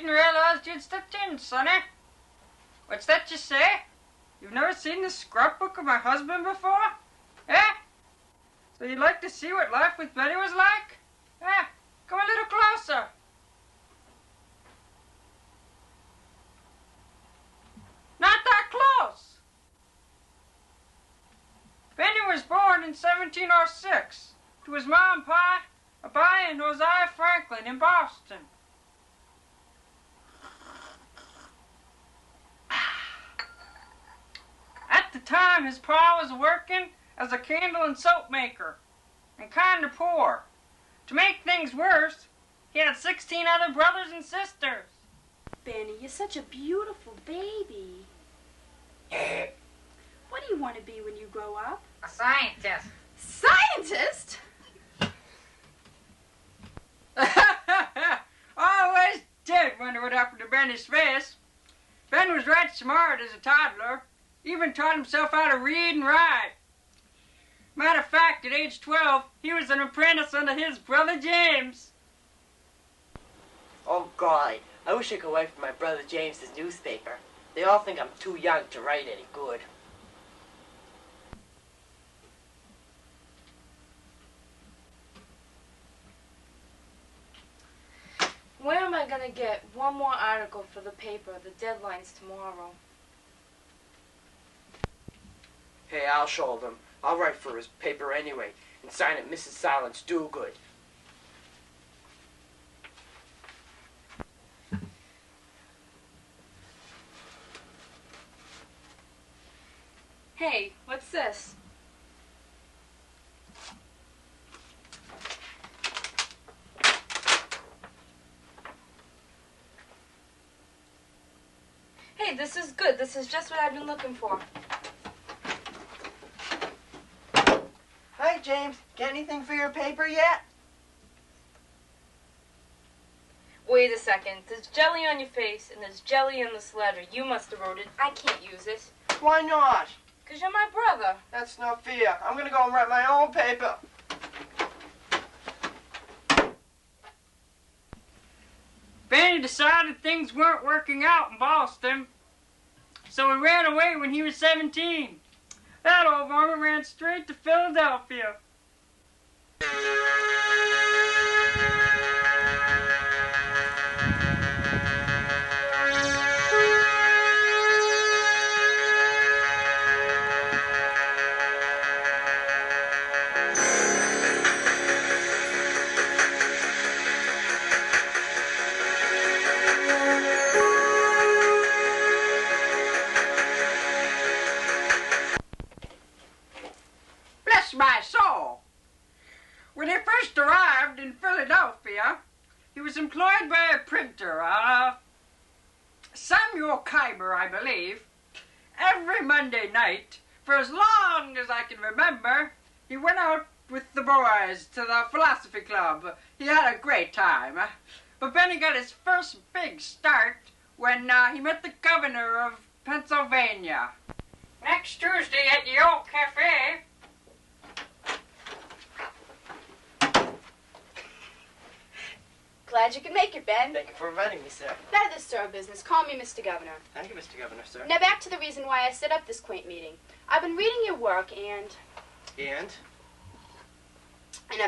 didn't realize you'd stepped in, sonny. What's that you say? You've never seen the scrapbook of my husband before? Eh? So you'd like to see what life with Betty was like? Eh? Come a little closer. Not that close. Benny was born in 1706 to his mom and pa, Abaya and Josiah Franklin in Boston. At the time, his pa was working as a candle and soap maker and kind of poor. To make things worse, he had 16 other brothers and sisters. Benny, you're such a beautiful baby. What do you want to be when you grow up? A scientist. Scientist? Always did wonder what happened to Benny's face. Ben was right smart as a toddler. Even taught himself how to read and write. Matter of fact, at age 12, he was an apprentice under his brother James. Oh, golly. I wish I could write for my brother James's newspaper. They all think I'm too young to write any good. Where am I going to get one more article for the paper? The deadline's tomorrow. Hey, I'll show them. I'll write for his paper anyway and sign it Mrs. Silence Do-Good. Hey, what's this? Hey, this is good. This is just what I've been looking for. Hi, James. Get anything for your paper yet? Wait a second. There's jelly on your face and there's jelly in this letter. You must have wrote it. I can't use it. Why not? 'Cause you're my brother. That's no fear. I'm gonna go and write my own paper. Benny decided things weren't working out in Boston, so he ran away when he was 17. That old varmint ran straight to Philadelphia. My soul. When he first arrived in Philadelphia, he was employed by a printer, Samuel Khyber, I believe. Every Monday night, for as long as I can remember, he went out with the boys to the philosophy club. He had a great time. But then he got his first big start when he met the governor of Pennsylvania. Next Tuesday at the Old Cafe. Glad you could make it, Ben. Thank you for inviting me, sir. None of this sort of business. Call me Mr. Governor. Thank you, Mr. Governor, sir. Now back to the reason why I set up this quaint meeting. I've been reading your work and I'm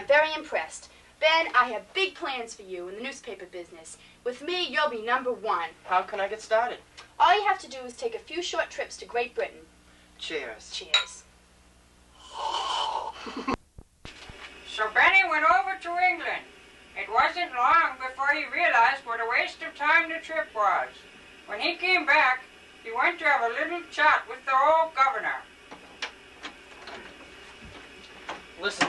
very impressed. Ben, I have big plans for you in the newspaper business. With me, you'll be #1. How can I get started? All you have to do is take a few short trips to Great Britain. Cheers. Cheers. So Benny went over to England. It wasn't long before he realized what a waste of time the trip was. When he came back, he went to have a little chat with the old governor. Listen,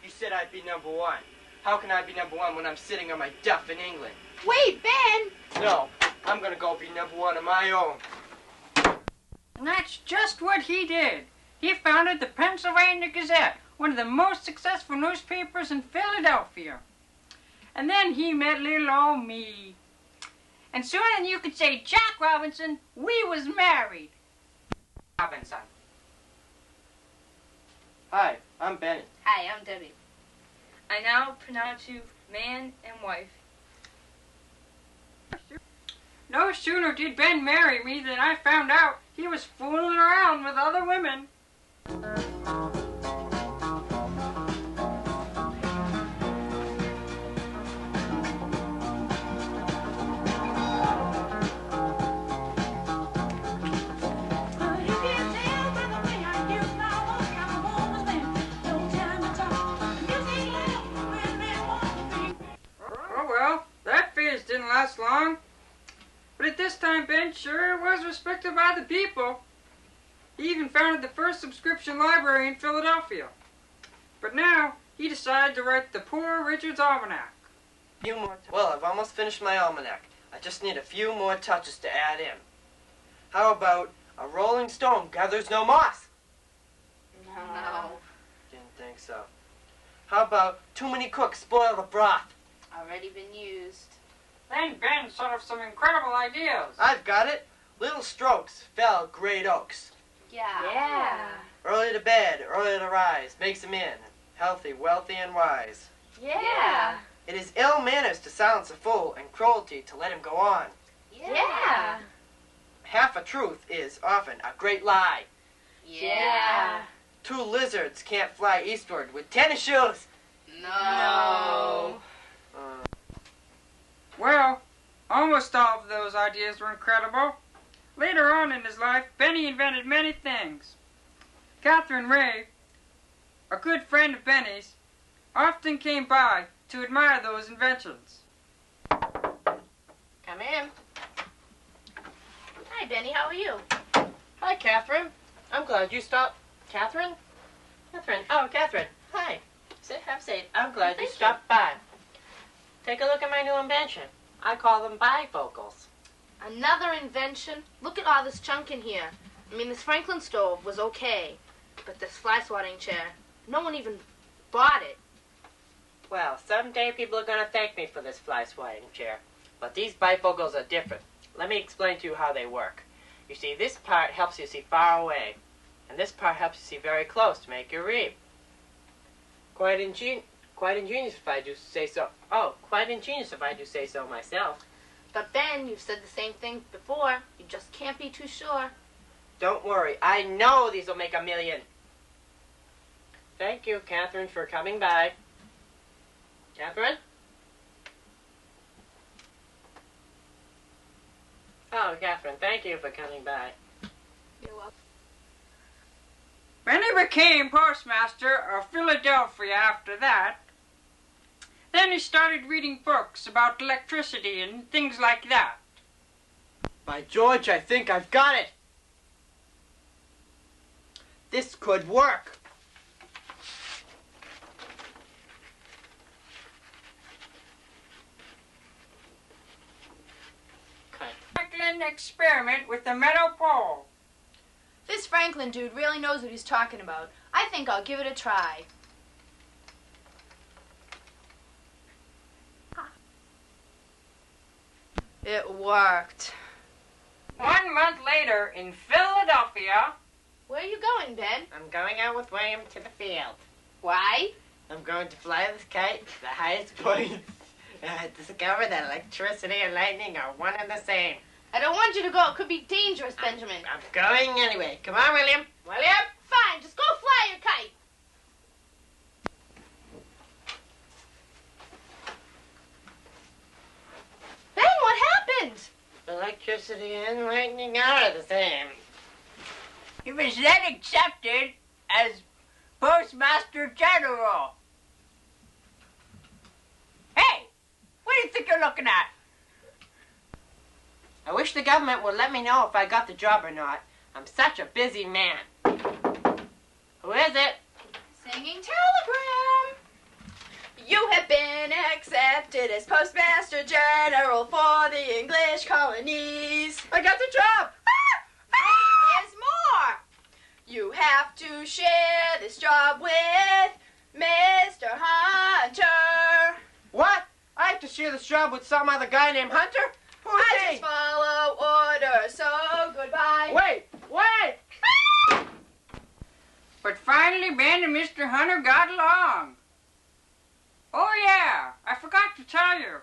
you said I'd be #1. How can I be #1 when I'm sitting on my duff in England? Wait, Ben! No, I'm gonna go be #1 on my own. And that's just what he did. He founded the Pennsylvania Gazette, one of the most successful newspapers in Philadelphia. And then he met little old me. And sooner than you could say Jack Robinson, we was married. Robinson. Hi, I'm Benny. Hi, I'm Debbie. I now pronounce you man and wife. No sooner did Ben marry me than I found out he was fooling around with other women. Oh well, that phase didn't last long. But at this time, Ben sure was respected by the people. He even founded the first subscription library in Philadelphia. But now, he decided to write the Poor Richard's Almanac. Well, I've almost finished my almanac. I just need a few more touches to add in. How about a rolling stone gathers no moss? No. Didn't think so. How about too many cooks spoil the broth? Already been used. Then Ben thought of some incredible ideas. I've got it. Little strokes fell great oaks. Yeah. Early to bed, early to rise, makes a man healthy, wealthy, and wise. Yeah. It is ill manners to silence a fool, and cruelty to let him go on. Yeah. Half a truth is often a great lie. Yeah. 2 lizards can't fly eastward with tennis shoes. No. Well, almost all of those ideas were incredible. Later on in his life, Benny invented many things. Catherine Ray, a good friend of Benny's, often came by to admire those inventions. Come in. Hi, Benny. How are you? Hi, Catherine. I'm glad you stopped. Catherine? Catherine. Oh, Catherine. Hi. Have a seat. I'm glad you stopped by. Take a look at my new invention. I call them bifocals. Another invention? Look at all this junk in here. I mean, this Franklin stove was okay, but this fly swatting chair, no one even bought it. Well, someday people are going to thank me for this fly swatting chair. But these bifocals are different. Let me explain to you how they work. You see, this part helps you see far away, and this part helps you see very close to make you read. Quite ingenious if I do say so. Oh, quite ingenious if I do say so myself. But Ben, you've said the same thing before. You just can't be too sure. Don't worry, I know these will make $1 million. Thank you, Catherine, for coming by. Catherine? Oh, Catherine, thank you for coming by. You're welcome. Benny became postmaster of Philadelphia after that. Then he started reading books about electricity and things like that. By George, I think I've got it. This could work. Franklin experiment with the metal pole. This Franklin dude really knows what he's talking about. I think I'll give it a try. It worked. 1 month later in Philadelphia. Where are you going, Ben? I'm going out with William to the field. Why? I'm going to fly this kite to the highest point and discover that electricity and lightning are one and the same. I don't want you to go. It could be dangerous, Benjamin. I'm going anyway. Come on, William. William? Fine, just go fly your kite. Ben, what happened? Electricity and lightning are the same. He was then accepted as Postmaster General. Hey, what do you think you're looking at? I wish the government would let me know if I got the job or not. I'm such a busy man. Who is it? Singing telegram. You have been accepted as Postmaster General for the English colonies. I got the job! There's more. You have to share this job with Mr. Hunter. What? I have to share this job with some other guy named Hunter? Who's I he? just follow orders, so goodbye. Wait! But finally, Ben and Mr. Hunter got along. Oh yeah, I forgot to tell you.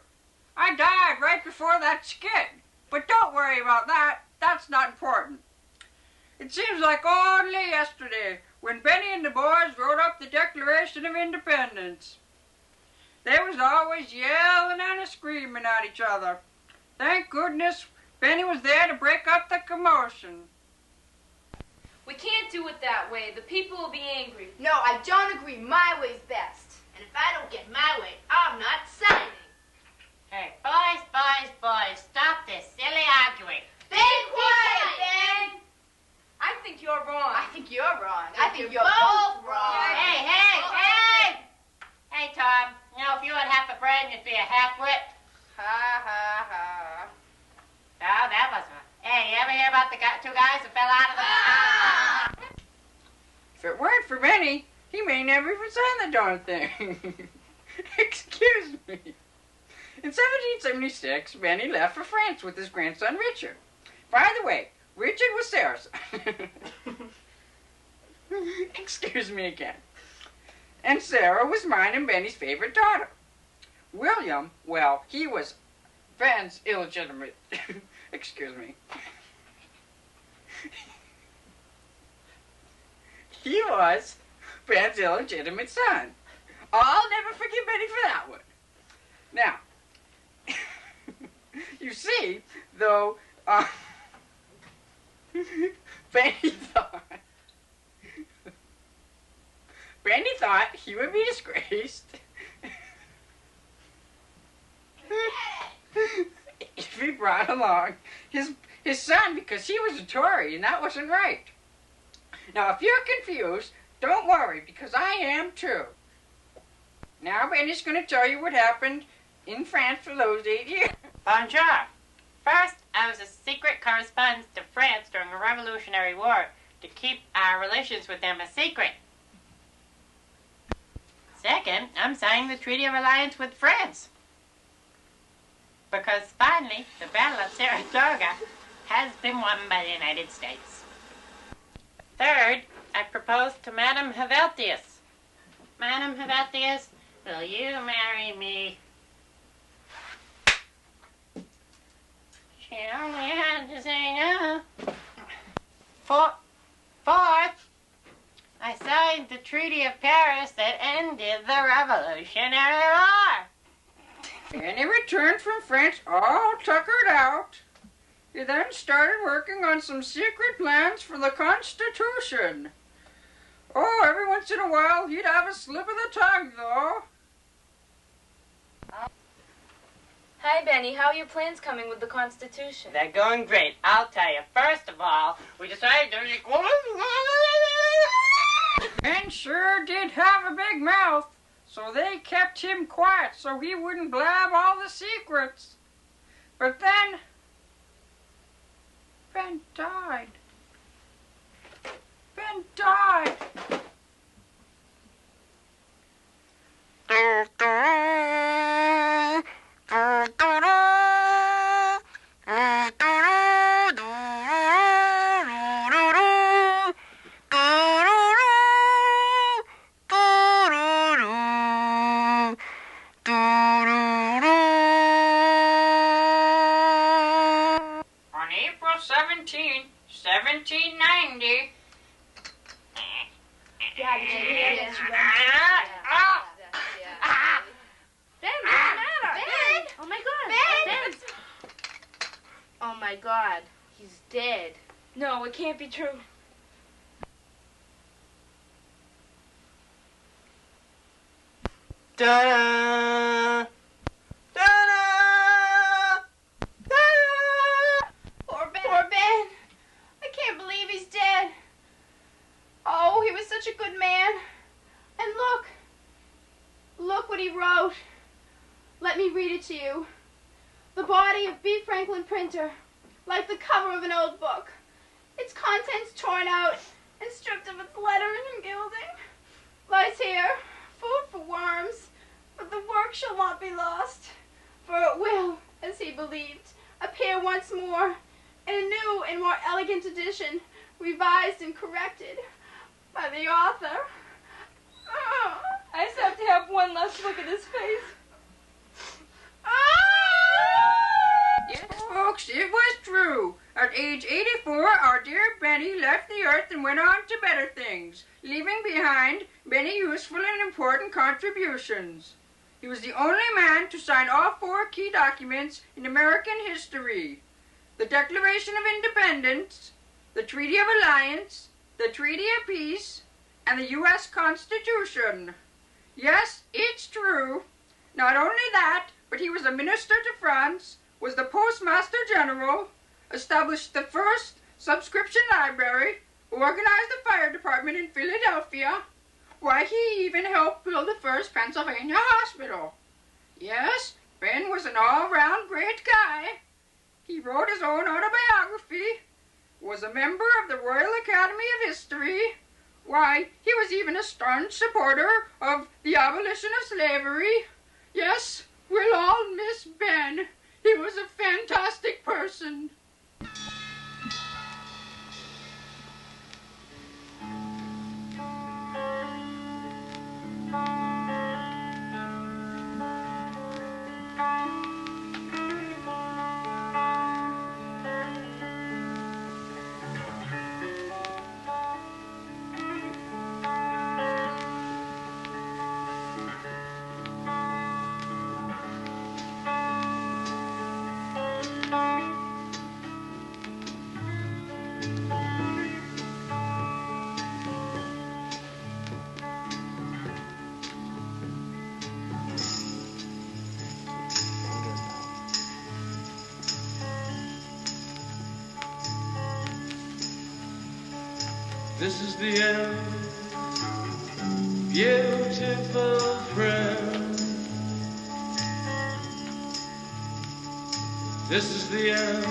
I died right before that skit. But don't worry about that. That's not important. It seems like only yesterday when Benny and the boys wrote up the Declaration of Independence. They was always yelling and screaming at each other. Thank goodness Benny was there to break up the commotion. We can't do it that way. The people will be angry. No, I don't agree. My way's best. And if I don't get my way, I'm not signing. Hey, boys, stop this silly arguing. Be quiet, Ben! I think you're wrong. I think you're wrong. I think you're both wrong. Hey, Tom, you know, if you had half a brain, you'd be a half-wit. Ha, ha, ha. Oh, that was one. Hey, you ever hear about the two guys who fell out of the... If it weren't for Benny, he may never even sign the darn thing. Excuse me. In 1776, Benny left for France with his grandson Richard. By the way, Richard was Sarah's son. Excuse me again. And Sarah was mine and Benny's favorite daughter. William, well, he was Ben's illegitimate... Excuse me. He was Ben's illegitimate son. I'll never forgive Benny for that one. Now, you see, though, Benny thought he would be disgraced if he brought along his son because he was a Tory and that wasn't right. Now, if you're confused, don't worry because I am too. Now, Benny's going to tell you what happened in France for those 8 years. Bonjour. First, I was a secret correspondent to France during the Revolutionary War to keep our relations with them a secret. Second, I'm signing the Treaty of Alliance with France. Because finally, the Battle of Saratoga has been won by the United States. Third, I proposed to Madame Helvetius. Madame Helvetius, will you marry me? She only had to say no. Fourth, I signed the Treaty of Paris that ended the Revolutionary War. And he returned from France all tuckered out. He then started working on some secret plans for the Constitution. Oh, every once in a while he'd have a slip of the tongue, though. Hi, Benny. How are your plans coming with the Constitution? They're going great. I'll tell you. First of all, we decided to... Ben sure did have a big mouth, so they kept him quiet so he wouldn't blab all the secrets. But then, Ben died. Ben died. On April 17, 1790, Yeah, did you hear this? Ben, what's the matter? Ben! Oh my God! Ben! Oh my God, he's dead. No, it can't be true. Da-da! Da-da! Da-da! Poor Ben. I can't believe he's dead. Oh, he was such a good man. And look what he wrote. Let me read it to you. The body of B. Franklin Printer, like the cover of an old book, its contents torn out and stripped of its letters and gilding, lies here, food for worms, but the work shall not be lost, for it will, as he believed, appear once more in a new and more elegant edition, revised and corrected by the author. Oh, I just have to have one last look at his face. yes, folks, it was useful and important contributions. He was the only man to sign all 4 key documents in American history: the Declaration of Independence, the Treaty of Alliance, the Treaty of Peace, and the U.S. Constitution. Yes, it's true. Not only that, but he was a minister to France, was the Postmaster General, established the first subscription library, organized the fire department in Philadelphia. Why, he even helped build the first Pennsylvania hospital. Yes, Ben was an all-round great guy. He wrote his own autobiography, was a member of the Royal Academy of History. Why, he was even a staunch supporter of the abolition of slavery. Yes, we'll all miss Ben. He was a fantastic person. This is the end, beautiful friend. This is the end,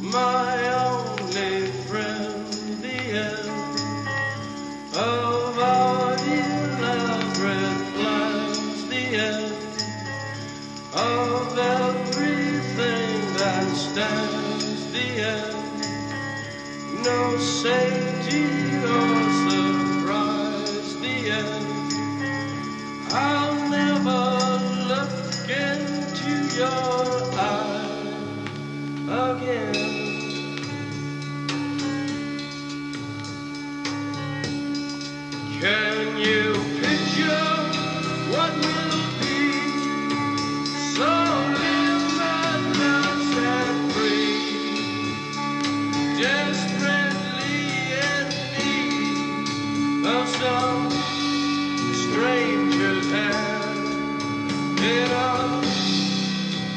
my only friend. The end of our elaborate plans. The end of everything that stands. The end. No safety or surprise, the end. I'll never look into your eyes again. Can you picture what will be? So limitless and free. Desperately in need of some stranger's hand in a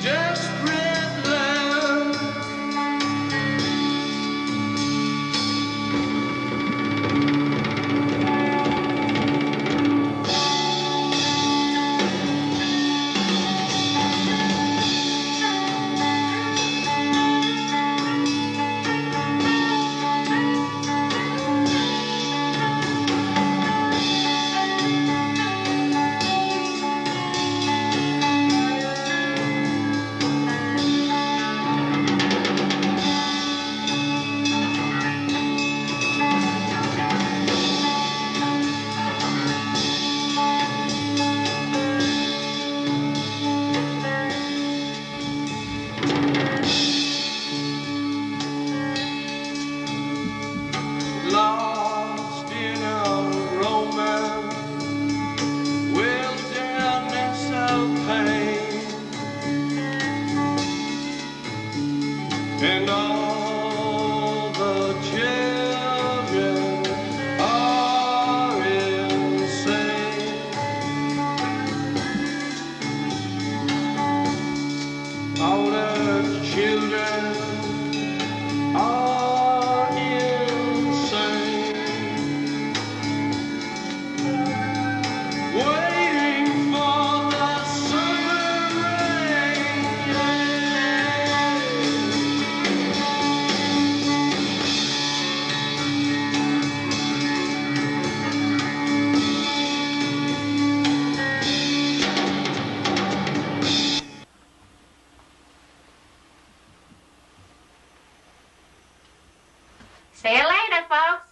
desperate land. Lost in a romance, wilderness of pain, and all the children are insane. All the children are insane, waiting for the summer rain. See you later, folks.